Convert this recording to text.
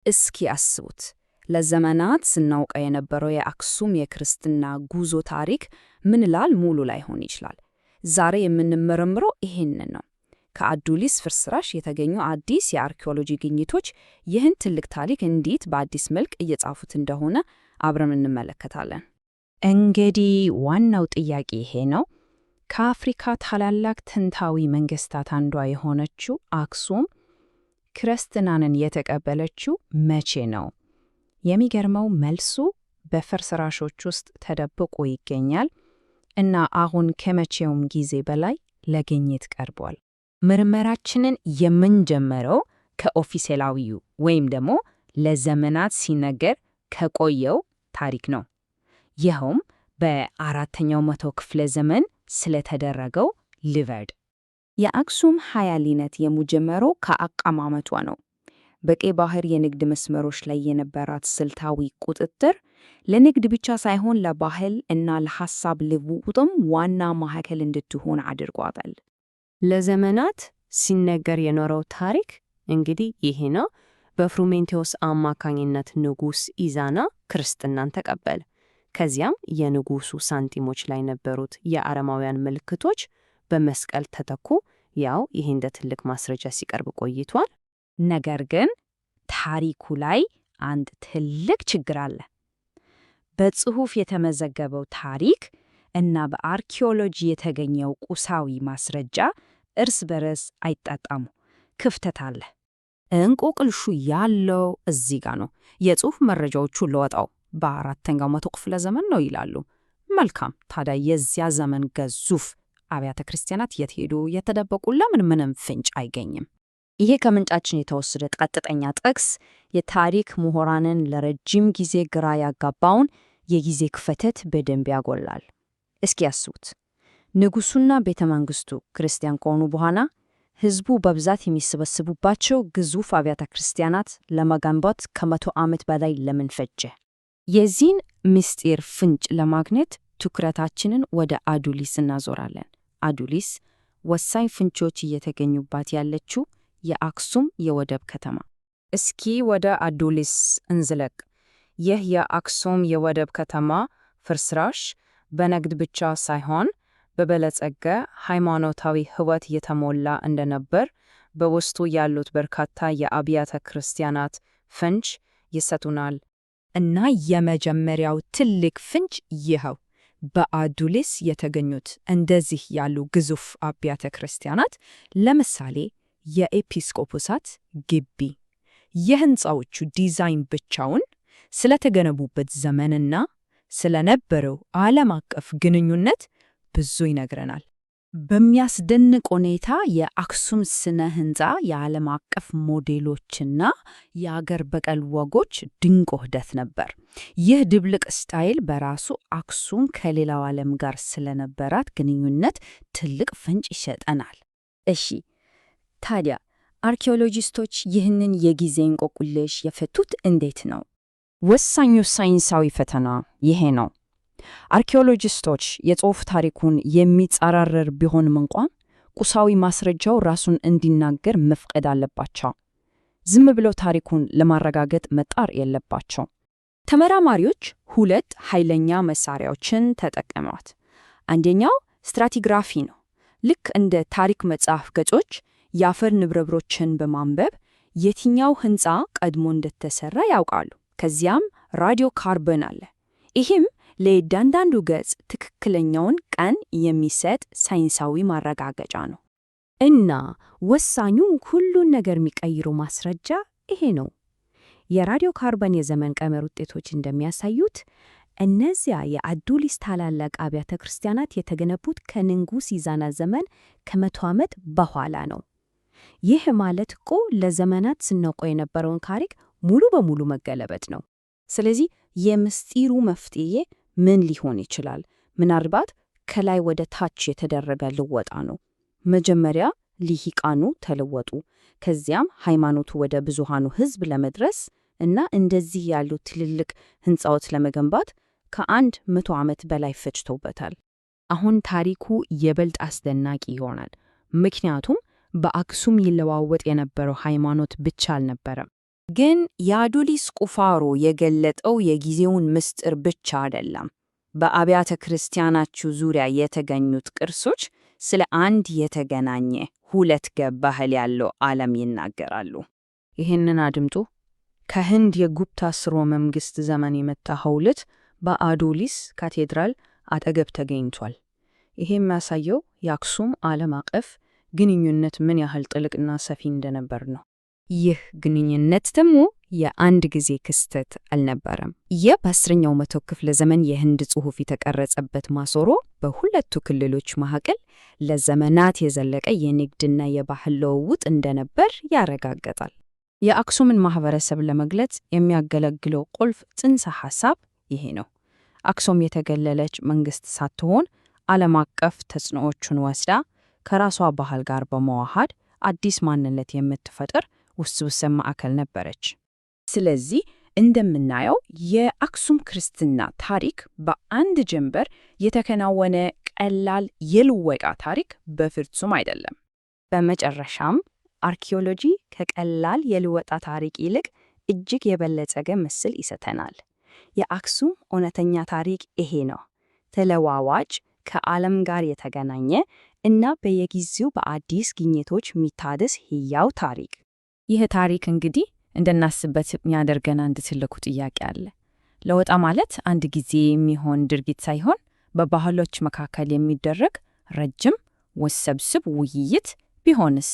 እስኪ አስቡት፣ ለዘመናት ስናውቀው የነበረው የአክሱም የክርስትና ጉዞ ታሪክ ምን ላል ሙሉ ላይሆን ይችላል። ዛሬ የምንመረምረው ይሄንን ነው። ከአዱሊስ ፍርስራሽ የተገኙ አዲስ የአርኪኦሎጂ ግኝቶች ይህን ትልቅ ታሪክ እንዴት በአዲስ መልክ እየጻፉት እንደሆነ አብረን እንመለከታለን። እንግዲህ ዋናው ጥያቄ ይሄ ነው። ከአፍሪካ ታላላቅ ጥንታዊ መንግስታት አንዷ የሆነችው አክሱም ክርስትናንን የተቀበለችው መቼ ነው? የሚገርመው መልሱ በፍርስራሾች ውስጥ ተደብቆ ይገኛል እና አሁን ከመቼውም ጊዜ በላይ ለግኝት ቀርቧል። ምርመራችንን የምንጀምረው ከኦፊሴላዊው ወይም ደግሞ ለዘመናት ሲነገር ከቆየው ታሪክ ነው። ይኸውም በ4ኛው መቶ ክፍለ ዘመን ስለተደረገው ሊቨርድ የአክሱም ኃያልነት የሚጀምረው ከአቀማመጧ ነው። በቀይ ባህር የንግድ መስመሮች ላይ የነበራት ስልታዊ ቁጥጥር ለንግድ ብቻ ሳይሆን ለባህል እና ለሐሳብ ልውውጥም ዋና ማዕከል እንድትሆን አድርጓታል። ለዘመናት ሲነገር የኖረው ታሪክ እንግዲህ ይሄ ነው። በፍሩሜንቴዎስ አማካኝነት ንጉሥ ኢዛና ክርስትናን ተቀበለ። ከዚያም የንጉሱ ሳንቲሞች ላይ ነበሩት የአረማውያን ምልክቶች በመስቀል ተተኩ። ያው ይሄ እንደ ትልቅ ማስረጃ ሲቀርብ ቆይቷል። ነገር ግን ታሪኩ ላይ አንድ ትልቅ ችግር አለ። በጽሑፍ የተመዘገበው ታሪክ እና በአርኪኦሎጂ የተገኘው ቁሳዊ ማስረጃ እርስ በርስ አይጣጣሙ፣ ክፍተት አለ። እንቆቅልሹ ያለው እዚህ ጋር ነው። የጽሑፍ መረጃዎቹ ለወጣው በ4ኛው መቶ ክፍለ ዘመን ነው ይላሉ። መልካም፣ ታዲያ የዚያ ዘመን ግዙፍ አብያተ ክርስቲያናት የት ሄዱ? የተደበቁ? ለምን ምንም ፍንጭ አይገኝም? ይሄ ከምንጫችን የተወሰደ ቀጥተኛ ጥቅስ የታሪክ ምሁራንን ለረጅም ጊዜ ግራ ያጋባውን የጊዜ ክፍተት በደንብ ያጎላል። እስኪ ያስቡት፣ ንጉሱና ቤተ መንግስቱ ክርስቲያን ከሆኑ በኋላ ህዝቡ በብዛት የሚሰበስቡባቸው ግዙፍ አብያተ ክርስቲያናት ለመገንባት ከ100 ዓመት በላይ ለምን ፈጀ? የዚህን ምስጢር ፍንጭ ለማግኘት ትኩረታችንን ወደ አዱሊስ እናዞራለን። አዱሊስ ወሳኝ ፍንጮች እየተገኙባት ያለችው የአክሱም የወደብ ከተማ። እስኪ ወደ አዱሊስ እንዝለቅ። ይህ የአክሱም የወደብ ከተማ ፍርስራሽ በንግድ ብቻ ሳይሆን በበለጸገ ሃይማኖታዊ ሕይወት የተሞላ እንደነበር በውስጡ ያሉት በርካታ የአብያተ ክርስቲያናት ፍንጭ ይሰጡናል። እና የመጀመሪያው ትልቅ ፍንጭ ይኸው በአዱሊስ የተገኙት እንደዚህ ያሉ ግዙፍ አብያተ ክርስቲያናት፣ ለምሳሌ የኤጲስቆጶሳት ግቢ። የሕንፃዎቹ ዲዛይን ብቻውን ስለተገነቡበት ዘመንና ስለነበረው ዓለም አቀፍ ግንኙነት ብዙ ይነግረናል። በሚያስደንቅ ሁኔታ የአክሱም ስነ ሕንፃ የዓለም አቀፍ ሞዴሎችና የአገር በቀል ወጎች ድንቅ ውህደት ነበር። ይህ ድብልቅ ስታይል በራሱ አክሱም ከሌላው ዓለም ጋር ስለነበራት ግንኙነት ትልቅ ፍንጭ ይሰጠናል። እሺ፣ ታዲያ አርኪኦሎጂስቶች ይህንን የጊዜ እንቆቅልሽ የፈቱት እንዴት ነው? ወሳኙ ሳይንሳዊ ፈተና ይሄ ነው። አርኪኦሎጂስቶች የጽሑፍ ታሪኩን የሚጻረር ቢሆንም እንኳን ቁሳዊ ማስረጃው ራሱን እንዲናገር መፍቀድ አለባቸው። ዝም ብለው ታሪኩን ለማረጋገጥ መጣር የለባቸው። ተመራማሪዎች 2 ኃይለኛ መሳሪያዎችን ተጠቀመዋል። አንደኛው ስትራቲግራፊ ነው። ልክ እንደ ታሪክ መጽሐፍ ገጾች የአፈር ንብረብሮችን በማንበብ የትኛው ሕንፃ ቀድሞ እንደተሰራ ያውቃሉ። ከዚያም ራዲዮ ካርበን አለ። ይህም ለእያንዳንዱ ገጽ ትክክለኛውን ቀን የሚሰጥ ሳይንሳዊ ማረጋገጫ ነው። እና ወሳኙ ሁሉን ነገር የሚቀይሩ ማስረጃ ይሄ ነው። የራዲዮ ካርበን የዘመን ቀመር ውጤቶች እንደሚያሳዩት እነዚያ የአዱሊስ ታላላቅ አብያተ ክርስቲያናት የተገነቡት ከንጉሥ ኢዛና ዘመን ከ100 ዓመት በኋላ ነው። ይህ ማለት እኮ ለዘመናት ስናውቀው የነበረውን ታሪክ ሙሉ በሙሉ መገለበጥ ነው። ስለዚህ የምስጢሩ መፍትሄ ምን ሊሆን ይችላል? ምናልባት ከላይ ወደ ታች የተደረገ ልወጣ ነው። መጀመሪያ ሊሂቃኑ ተለወጡ፣ ከዚያም ሃይማኖቱ ወደ ብዙሃኑ ሕዝብ ለመድረስ እና እንደዚህ ያሉ ትልልቅ ሕንፃዎች ለመገንባት ከ100 ዓመት በላይ ፈጅተውበታል። አሁን ታሪኩ የበልጥ አስደናቂ ይሆናል። ምክንያቱም በአክሱም ይለዋወጥ የነበረው ሃይማኖት ብቻ አልነበረም። ግን የአዱሊስ ቁፋሮ የገለጠው የጊዜውን ምስጢር ብቻ አይደለም። በአብያተ ክርስቲያናቱ ዙሪያ የተገኙት ቅርሶች ስለ አንድ የተገናኘ ሁለት ገብ ባህል ያለው ዓለም ይናገራሉ። ይህንን አድምጡ። ከህንድ የጉፕታ ሥርወ መንግሥት ዘመን የመጣ ሐውልት በአዱሊስ ካቴድራል አጠገብ ተገኝቷል። ይሄ የሚያሳየው የአክሱም ዓለም አቀፍ ግንኙነት ምን ያህል ጥልቅና ሰፊ እንደነበር ነው። ይህ ግንኙነት ደግሞ የአንድ ጊዜ ክስተት አልነበረም። ይህ በ10ኛው መቶ ክፍለ ዘመን የህንድ ጽሑፍ የተቀረጸበት ማሰሮ በሁለቱ ክልሎች መካከል ለዘመናት የዘለቀ የንግድና የባህል ልውውጥ እንደነበር ያረጋግጣል። የአክሱምን ማህበረሰብ ለመግለጽ የሚያገለግለው ቁልፍ ጽንሰ ሐሳብ ይሄ ነው። አክሱም የተገለለች መንግሥት ሳትሆን ዓለም አቀፍ ተጽዕኖዎቹን ወስዳ ከራሷ ባህል ጋር በመዋሃድ አዲስ ማንነት የምትፈጥር ውስብስብ ማዕከል ነበረች። ስለዚህ እንደምናየው የአክሱም ክርስትና ታሪክ በአንድ ጀንበር የተከናወነ ቀላል የልወጣ ታሪክ በፍጹም አይደለም። በመጨረሻም አርኪኦሎጂ ከቀላል የልወጣ ታሪክ ይልቅ እጅግ የበለጸገ ምስል ይሰጠናል። የአክሱም እውነተኛ ታሪክ ይሄ ነው። ተለዋዋጭ፣ ከዓለም ጋር የተገናኘ እና በየጊዜው በአዲስ ግኝቶች የሚታደስ ሕያው ታሪክ። ይህ ታሪክ እንግዲህ እንድናስበት የሚያደርገን አንድ ትልቁ ጥያቄ አለ። ለውጥ ማለት አንድ ጊዜ የሚሆን ድርጊት ሳይሆን በባህሎች መካከል የሚደረግ ረጅም ውስብስብ ውይይት ቢሆንስ?